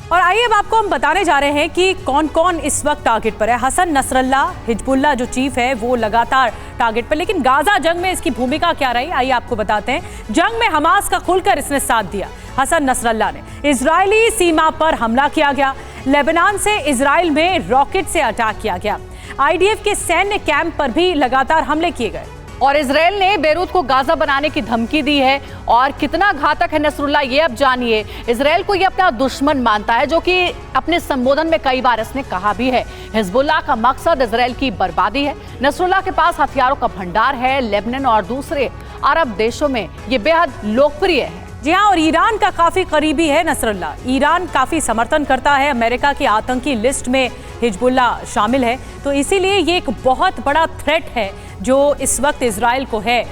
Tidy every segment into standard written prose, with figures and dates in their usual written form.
और आइए अब आपको हम बताने जा रहे हैं कि कौन कौन इस वक्त टारगेट पर है। हसन नसरल्ला हिजबुल्लाह जो चीफ है वो लगातार टारगेट पर, लेकिन गाजा जंग में इसकी भूमिका क्या रही आइए आपको बताते हैं। जंग में हमास का खुलकर इसने साथ दिया। हसन नसरल्ला ने इजरायली सीमा पर हमला किया गया, लेबनान से इजराइल में रॉकेट से अटैक किया गया, आईडीएफ के सैन्य कैंप पर भी लगातार हमले किए गए और इजराइल ने बेरूत को गाजा बनाने की धमकी दी है। और कितना घातक है नसरुल्लाह ये अब जानिए। इजराइल को ये अपना दुश्मन मानता है, जो कि अपने संबोधन में कई बार इसने कहा भी है। हिजबुल्लाह का मकसद इजराइल की बर्बादी है। नसरुल्लाह के पास हथियारों का भंडार है। लेबनान और दूसरे अरब देशों में ये बेहद लोकप्रिय है। जी हाँ, और ईरान का काफी करीबी है नसरुल्लाह। ईरान काफी समर्थन करता है। अमेरिका की आतंकी लिस्ट में हिजबुल्लाह शामिल है, तो इसीलिए ये एक बहुत बड़ा थ्रेट है जो इस वक्त इजराइल को है।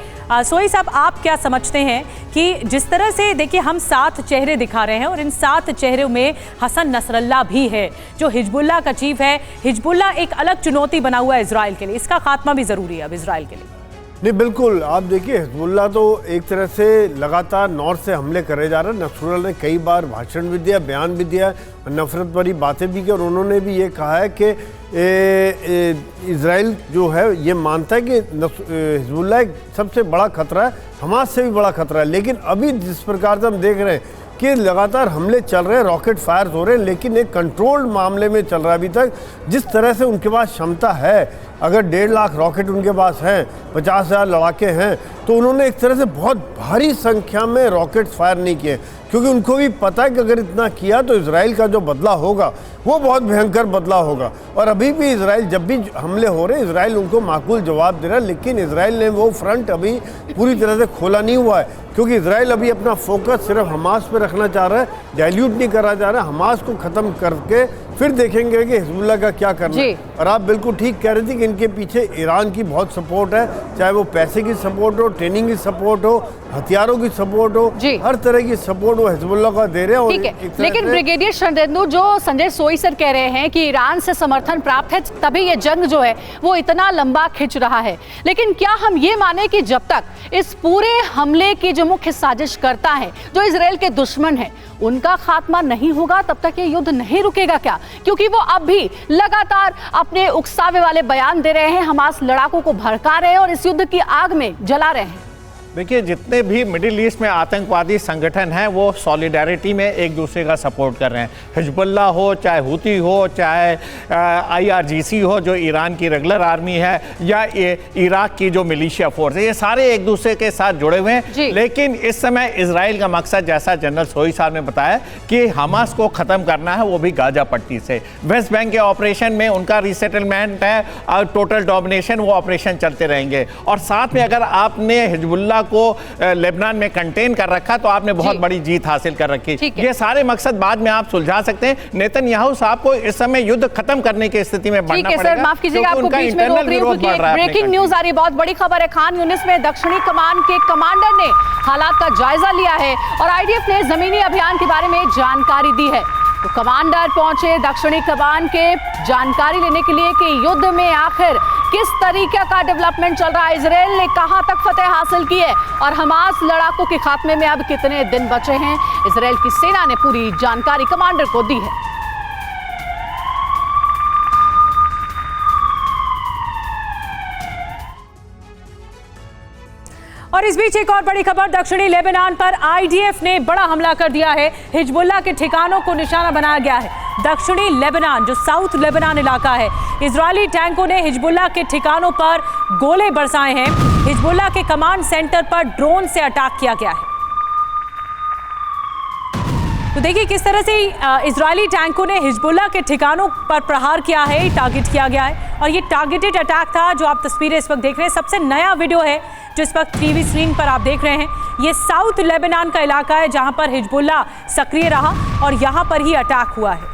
सोई साहब, आप क्या समझते हैं कि जिस तरह से देखिए हम 7 चेहरे दिखा रहे हैं और इन 7 चेहरों में हसन नसरल्ला भी है जो हिजबुल्लाह का चीफ है। हिजबुल्लाह एक अलग चुनौती बना हुआ है इजराइल के लिए, इसका खात्मा भी जरूरी है अब इजराइल के लिए। नहीं, बिल्कुल। आप देखिए हिजबुल्लाह तो एक तरह से लगातार नॉर्थ से हमले करे जा रहे हैं। नसरुल्लाह ने कई बार भाषण भी दिया, बयान भी दिया, नफरत भरी बातें भी की और उन्होंने भी ये कहा है कि इजराइल जो है ये मानता है कि हिजबुल्लाह एक सबसे बड़ा खतरा है, हमास से भी बड़ा खतरा है। लेकिन अभी जिस प्रकार से हम देख रहे हैं कि लगातार हमले चल रहे हैं, रॉकेट फायर हो रहे हैं, लेकिन एक कंट्रोल्ड मामले में चल रहा है अभी तक। जिस तरह से उनके पास क्षमता है, अगर 1.5 लाख रॉकेट उनके पास हैं, 50,000 लड़ाके हैं, तो उन्होंने एक तरह से बहुत भारी संख्या में रॉकेट फायर नहीं किए, क्योंकि उनको भी पता है कि अगर इतना किया तो इजराइल का जो बदला होगा वो बहुत भयंकर बदला होगा। और अभी भी इजराइल जब भी हमले हो रहे हैं, इजराइल उनको माकूल जवाब दे रहा है, लेकिन इजराइल ने वो फ्रंट अभी पूरी तरह से खोला नहीं हुआ है, क्योंकि इजराइल अभी अपना फोकस सिर्फ हमास पे रखना चाह रहा है, डाइल्यूट नहीं करा जा रहा है। हमास को ख़त्म करके फिर देखेंगे कि हिजबुल्लाह का क्या करना है। और आप बिल्कुल ठीक कह रही थी कि इनके पीछे ईरान की बहुत सपोर्ट है, चाहे वो पैसे की सपोर्ट हो, ट्रेनिंग की सपोर्ट हो, हथियारों की सपोर्ट हो, हर तरह की सपोर्ट वो हिजबुल्लाह का दे रहे हैं। ठीक है, लेकिन ब्रिगेडियर शरदेंदु, जो संजय सोई सर कह रहे हैं कि ईरान से समर्थन प्राप्त है तभी ये जंग जो है वो इतना लंबा खिंच रहा है, लेकिन क्या हम ये माने कि जब तक इस पूरे हमले की जो मुख्य साजिश करता है, जो इजराइल के दुश्मन है, उनका खात्मा नहीं होगा, तब तक ये युद्ध नहीं रुकेगा क्या? क्योंकि वो अब भी लगातार अपने उकसावे वाले बयान दे रहे हैं, हमास लड़ाकों को भड़का रहे हैं और इस युद्ध की आग में जला रहे हैं। देखिए, जितने भी मिडिल ईस्ट में आतंकवादी संगठन हैं वो सॉलिडारिटी में एक दूसरे का सपोर्ट कर रहे हैं। हिजबुल्लाह हो, चाहे हुती हो, चाहे IRGC हो जो ईरान की रेगुलर आर्मी है, या इराक की जो मिलिशिया फोर्स है, ये सारे एक दूसरे के साथ जुड़े हुए हैं। लेकिन इस समय इजराइल का मकसद, जैसा जनरल सोई साहब ने बताया, कि हमास को ख़त्म करना है, वो भी गाजा पट्टी से। वेस्ट बैंक के ऑपरेशन में उनका रिसेटलमेंट है और टोटल डोमिनेशन, वो ऑपरेशन चलते रहेंगे। और साथ में अगर आपने हिजबुल्लाह को लेबनान में कंटेन कर रखा तो आपने बहुत बड़ी जीत हासिल कर रखी। ये सारे मकसद बाद में आप सुलझा सकते हैं। नेतन्याहू साहब को इस समय युद्ध खत्म करने की स्थिति में बढ़ना पड़ेगा। सर, माफ कीजिएगा, आपको बीच में रोक रही हूं क्योंकि ब्रेकिंग न्यूज आ रही है, बहुत बड़ी खबर है। खान यूनिस में दक्षिणी कमान के कमांडर ने हालात का जायजा लिया है और आईडीएफ ने जमीनी अभियान के बारे में जानकारी दी है। तो कमांडर पहुंचे दक्षिणी कमान के जानकारी लेने के लिए कि युद्ध में आखिर किस तरीके का डेवलपमेंट चल रहा है, इजराइल ने कहां तक फतेह हासिल की है और हमास लड़ाकों के खात्मे में अब कितने दिन बचे हैं। इजराइल की सेना ने पूरी जानकारी कमांडर को दी है। और इस बीच एक और बड़ी खबर, दक्षिणी लेबनान पर आईडीएफ ने बड़ा हमला कर दिया है। हिजबुल्लाह के ठिकानों को निशाना बनाया गया है। दक्षिणी लेबनान जो साउथ लेबनान इलाका है, इजरायली टैंकों ने हिजबुल्लाह के ठिकानों पर गोले बरसाए हैं। हिजबुल्लाह के कमांड सेंटर पर ड्रोन से अटैक किया गया है। तो देखिए किस तरह से इजरायली टैंकों ने हिजबुल्लाह के ठिकानों पर प्रहार किया है, टारगेट किया गया है और ये टारगेटेड अटैक था जो आप तस्वीरें इस वक्त देख रहे हैं। सबसे नया वीडियो है जो इस वक्त टीवी स्क्रीन पर आप देख रहे हैं। ये साउथ लेबनान का इलाका है जहां पर हिजबुल्लाह सक्रिय रहा और यहां पर ही अटैक हुआ है।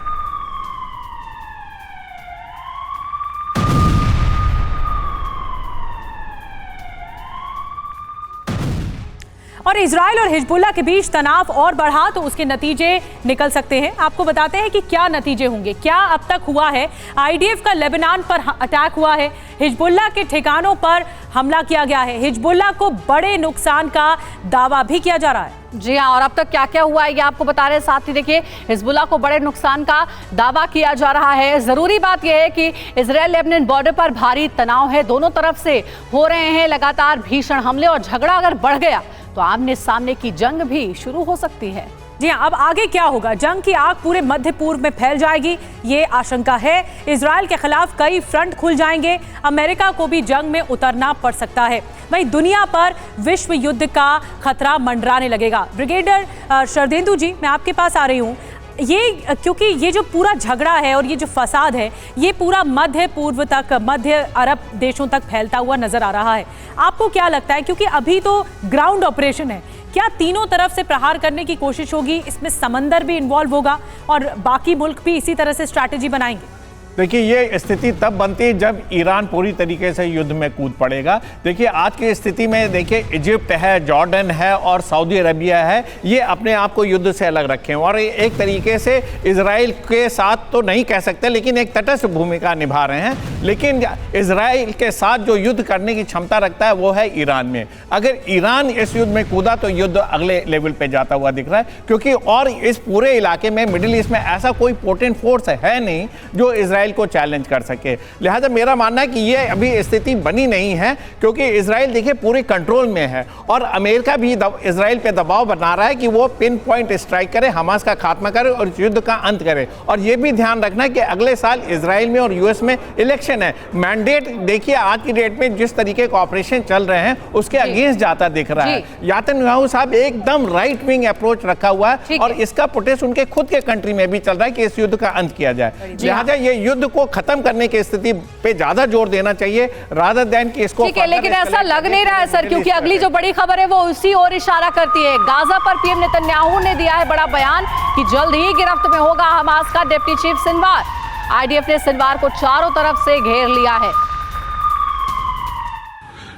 और इजराइल और हिजबुल्लाह के बीच तनाव और बढ़ा तो उसके नतीजे निकल सकते हैं। आपको बताते हैं कि क्या नतीजे होंगे, क्या अब तक हुआ है। आईडीएफ का लेबनान पर अटैक हुआ है, हिजबुल्लाह के ठिकानों पर हमला किया गया है, हिजबुल्लाह को बड़े नुकसान का दावा भी किया जा रहा है। जी हाँ, और अब तक क्या क्या हुआ है ये आपको बता रहे हैं। साथ ही देखिए, हिजबुल्लाह को बड़े नुकसान का दावा किया जा रहा है। जरूरी बात यह है कि इजराइल लेबनान बॉर्डर पर भारी तनाव है, दोनों तरफ से हो रहे हैं लगातार भीषण हमले, और झगड़ा अगर बढ़ गया तो आमने सामने की जंग भी शुरू हो सकती है। जी हाँ, अब आगे क्या होगा? जंग की आग पूरे मध्य पूर्व में फैल जाएगी, ये आशंका है। इजराइल के खिलाफ कई फ्रंट खुल जाएंगे, अमेरिका को भी जंग में उतरना पड़ सकता है। वहीं दुनिया पर विश्व युद्ध का खतरा मंडराने लगेगा। ब्रिगेडियर शरदेंदु जी, मैं आपके पास आ रही हूँ। ये क्योंकि ये जो पूरा झगड़ा है और ये जो फसाद है, ये पूरा मध्य पूर्व तक, मध्य अरब देशों तक फैलता हुआ नजर आ रहा है। आपको क्या लगता है, क्योंकि अभी तो ग्राउंड ऑपरेशन है, क्या तीनों तरफ से प्रहार करने की कोशिश होगी? इसमें समंदर भी इन्वॉल्व होगा और बाकी मुल्क भी इसी तरह से स्ट्रैटेजी बनाएंगे? देखिए, ये स्थिति तब बनती है जब ईरान पूरी तरीके से युद्ध में कूद पड़ेगा। देखिए, आज की स्थिति में देखिए, इजिप्ट है, जॉर्डन है और सऊदी अरबिया है, ये अपने आप को युद्ध से अलग रखे हैं और एक तरीके से इजराइल के साथ तो नहीं कह सकते, लेकिन एक तटस्थ भूमिका निभा रहे हैं। लेकिन इजराइल के साथ जो युद्ध करने की क्षमता रखता है वो है ईरान में। अगर ईरान इस युद्ध में कूदा तो युद्ध अगले लेवल पे जाता हुआ दिख रहा है, क्योंकि और इस पूरे इलाके में, मिडिल ईस्ट में ऐसा कोई पोटेंट फोर्स है नहीं जो इजराइल को चैलेंज कर सके। लिहाजा मेरा मानना है कि ये अभी स्थिति बनी नहीं है, क्योंकि इजराइल देखिए पूरे कंट्रोल में है और अमेरिका भी इजराइल पे दबाव बना रहा है कि वो पिन पॉइंट स्ट्राइक करे, हमास का खात्मा करे और युद्ध का अंत करे। और ये भी ध्यान रखना है कि अगले साल इजराइल में और यूएस में इलेक्शन है। मैंडेट देखिए आज की डेट में जिस तरीके का ऑपरेशन चल रहे हैं उसके अगेंस्ट जाता दिख रहा है। नेतन्याहू साहब एकदम राइट विंग अप्रोच रखा हुआ है और इसका प्रोटेस्ट उनके खुद के कंट्री में भी चल रहा है कि इस युद्ध का अंत किया जाए। लिहाजा ये युद्ध को खत्म करने की स्थिति पे ज्यादा जोर देना चाहिए रादर देन कि इसको। ठीक है, लेकिन ऐसा लग नहीं रहा है सर, क्योंकि अगली जो बड़ी खबर है वो उसी ओर इशारा करती है। गाजा पर पीएम नेतन्याहू ने दिया है बड़ा बयान कि जल्द ही गिरफ्त में होगा हमास का डिप्टी चीफ सिनवार। आईडीएफ ने सिनवार को चारों तरफ से घेर लिया है।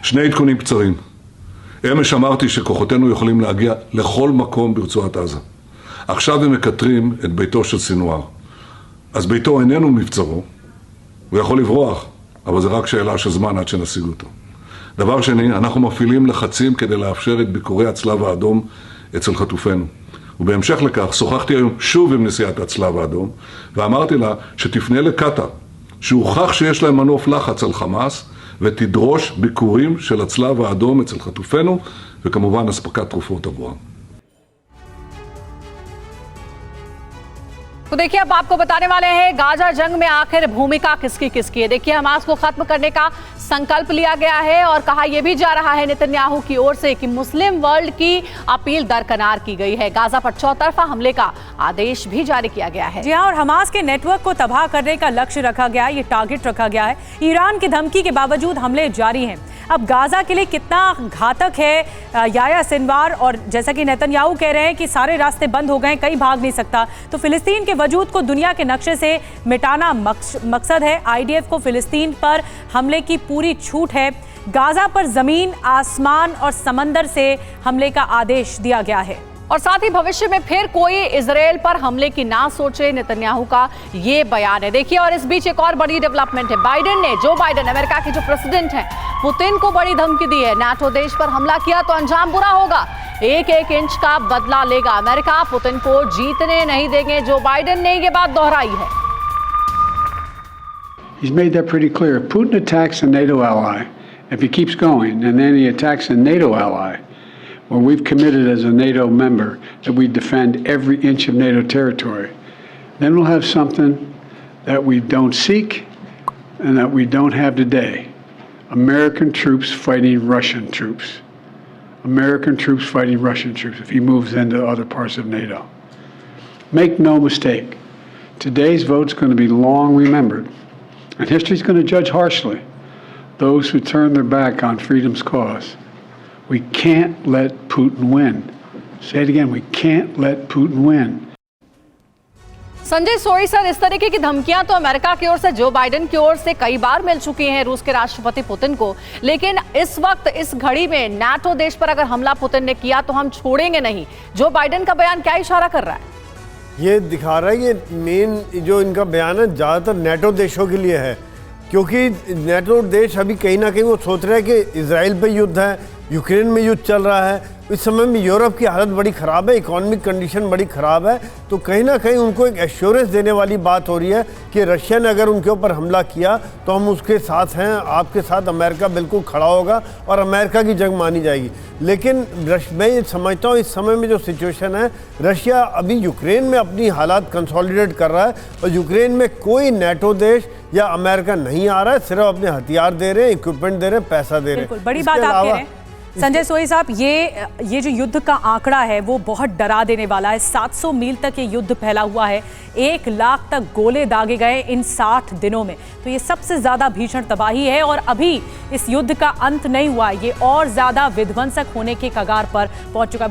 שני עדכונים קצרים. אמש אמרתי שכוחותינו יכולים להגיע לכל מקום ברצועת עזה. עכשיו הם מקטרים את ביתו של סינואר. אז ביתו איננו מבצרו, הוא יכול לברוח, אבל זה רק שאלה של זמן עד שנשיג אותו. דבר שני, אנחנו מפעילים לחצים כדי לאפשר את ביקורי הצלב האדום אצל חטופינו. ובהמשך לכך, שוחחתי היום שוב עם נשיאת הצלב האדום, ואמרתי לה שתפנה לקטר, שהוכח שיש להם מנוף לחץ על חמאס, ותדרוש ביקורים של הצלב האדום אצל חטופינו, וכמובן אספקת תרופות עבורם. तो देखिए, अब आपको बताने वाले हैं गाजा जंग में आखिर भूमिका किसकी किसकी है। देखिए, हमास को खत्म करने का संकल्प लिया गया है और कहा यह भी जा रहा है नेतन्याहू की ओर से कि मुस्लिम वर्ल्ड की अपील दरकिनार की गई है। गाजा पर चौतरफा हमले का आदेश भी जारी किया गया है। जी हाँ, और हमास के नेटवर्क को तबाह करने का लक्ष्य रखा गया है, ये टारगेट रखा गया है। ईरान की धमकी के बावजूद हमले जारी हैं। अब गाजा के लिए कितना घातक है याया सिनवार, और जैसा कि नेतन्याहू कह रहे हैं कि सारे रास्ते बंद हो गए, कहीं भाग नहीं सकता, तो फिलिस्तीन के वजूद को दुनिया के नक्शे से मिटाना मकसद है। आईडीएफ को फिलिस्तीन पर हमले की पूरी छूट है। गाजा पर जमीन, आसमान और समंदर से हमले का आदेश दिया गया है और साथ ही भविष्य में फिर कोई इजराइल पर हमले की ना सोचे, नेतन्याहू का ये बयान है। देखिए, और इस बीच एक और बड़ी डेवलपमेंट है। जो बाइडेन अमेरिका के जो प्रेसिडेंट हैं, पुतिन को बड़ी धमकी दी है। नाटो देश पर हमला किया तो अंजाम बुरा होगा, एक एक इंच का बदला लेगा अमेरिका, पुतिन को जीतने नहीं देंगे। जो बाइडेन ने ये बात दोहराई है। He's made that pretty clear. If Putin attacks a NATO ally, if he keeps going, and then he attacks a NATO ally, well, we've committed as a NATO member that we defend every inch of NATO territory, then we'll have something that we don't seek and that we don't have today. American troops fighting Russian troops. American troops fighting Russian troops if he moves into other parts of NATO. Make no mistake, today's vote's going to be long remembered, and history's going to judge harshly those who turn their back on freedom's cause. We can't let Putin win. Say it again, we can't let Putin win. Sanjay सोई sir, इस तरीके की धमकियां तो America की ओर से, Joe Biden की ओर से कई बार मिल चुकी हैं रूस के राष्ट्रपति पुतिन को, लेकिन इस वक्त इस घड़ी में नाटो देश पर अगर हमला पुतिन ने किया तो हम छोड़ेंगे नहीं। जो बाइडेन का बयान क्या इशारा कर रहा है? ये दिखा रहा है, ये मेन जो इनका बयान है ज़्यादातर नेटो देशों के लिए है, क्योंकि नेटो देश अभी कहीं ना कहीं वो सोच रहे हैं कि इजराइल पे युद्ध है, यूक्रेन में युद्ध चल रहा है, इस समय में यूरोप की हालत बड़ी ख़राब है, इकोनॉमिक कंडीशन बड़ी ख़राब है, तो कहीं ना कहीं उनको एक एश्योरेंस देने वाली बात हो रही है कि रशिया ने अगर उनके ऊपर हमला किया तो हम उसके साथ हैं, आपके साथ अमेरिका बिल्कुल खड़ा होगा और अमेरिका की जंग मानी जाएगी। लेकिन मैं ये समझता हूँ इस समय में जो सिचुएशन है, रशिया अभी यूक्रेन में अपनी हालात कंसोलिडेट कर रहा है और यूक्रेन में कोई नेटो देश या अमेरिका नहीं आ रहा है, सिर्फ अपने हथियार दे रहे हैं, इक्विपमेंट दे रहे हैं, पैसा दे रहे हैं। बड़ी बात आप कह रहे हैं संजय सोई साहब, ये जो युद्ध का आंकड़ा है वो बहुत डरा देने वाला है। 700 मील तक ये युद्ध फैला हुआ है, 1 लाख तक गोले दागे गए इन 60 दिनों में, तो ये सबसे ज्यादा भीषण तबाही है और अभी इस युद्ध का अंत नहीं हुआ, ये और ज्यादा विध्वंसक होने के कगार पर पहुंच चुका है।